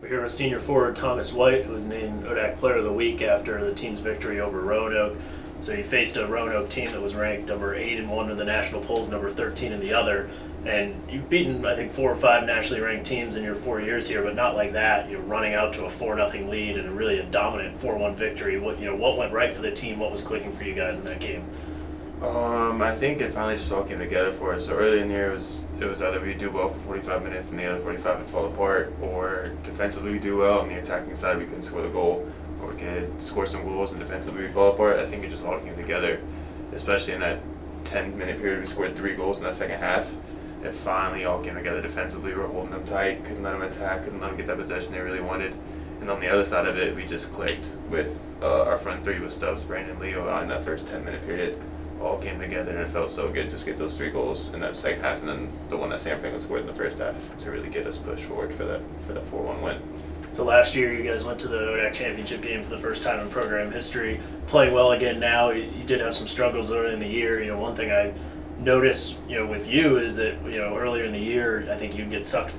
We're here with senior forward Thomas White, who was named ODAC Player of the Week after the team's victory over Roanoke. So you faced a Roanoke team that was ranked number 8 in one of the national polls, number 13 in the other. And you've beaten, I think, 4 or 5 nationally ranked teams in your 4 years here, but not like that. You're running out to a 4-0 lead and really a dominant 4-1 victory. What went right for the team? What was clicking for you guys in that game? I think it finally just all came together for us. So early in the year, it was either we do well for 45 minutes and the other 45 would fall apart, or defensively we do well on the attacking side we couldn't score the goal, or we could score some goals and defensively we fall apart. I think it just all came together, especially in that 10-minute period. We scored 3 goals in that second half. It finally all came together defensively. We were holding them tight, couldn't let them attack, couldn't let them get that possession they really wanted. And on the other side of it, we just clicked with our front three with Stubbs, Brandon, Leo in that first 10-minute period. All came together and it felt so good just get those 3 goals in that second half, and then the one that Sam Franklin scored in the first half to really get us pushed forward for that 4-1 win. So last year you guys went to the ODAC championship game for the first time in program history, playing well again now. You did have some struggles early in the year. One thing I noticed with you is that earlier in the year I think you'd get sucked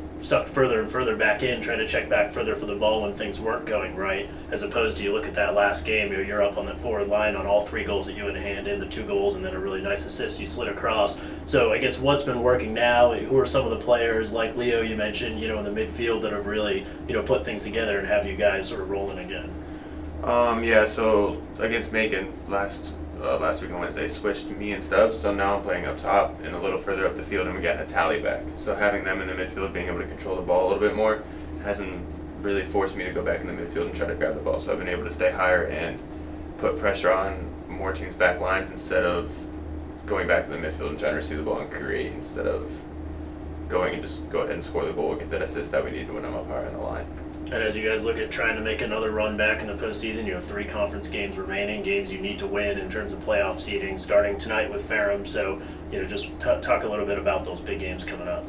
further and further back in, trying to check back further for the ball when things weren't going right, as opposed to you look at that last game, you're up on the forward line on all 3 goals that you had a hand in, the 2 goals and then a really nice assist you slid across. So I guess what's been working now? Who are some of the players like Leo you mentioned in the midfield that have really put things together and have you guys sort of rolling again? So against Macon last week on Wednesday, switched me and Stubbs, so now I'm playing up top and a little further up the field, and we got Natali back. So having them in the midfield, being able to control the ball a little bit more, hasn't really forced me to go back in the midfield and try to grab the ball. So I've been able to stay higher and put pressure on more teams' back lines instead of going back in the midfield and trying to receive the ball and create, instead of going and just go ahead and score the goal, get that assist that we need when I'm up higher in the line. And as you guys look at trying to make another run back in the postseason, you have 3 conference games remaining, games you need to win in terms of playoff seeding, starting tonight with Ferrum. So, just talk a little bit about those big games coming up.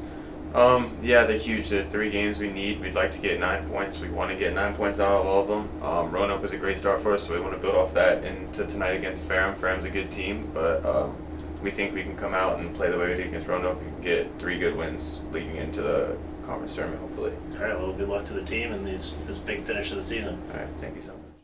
They're huge. There are 3 games we need. We'd like to get 9 points. We want to get 9 points out of all of them. Roanoke was a great start for us, so we want to build off that into tonight against Ferrum. Ferrum's a good team, but we think we can come out and play the way we did against Roanoke and get 3 good wins leading into the conference tournament, hopefully. All right, well, good luck to the team and this big finish of the season. All right, thank you so much.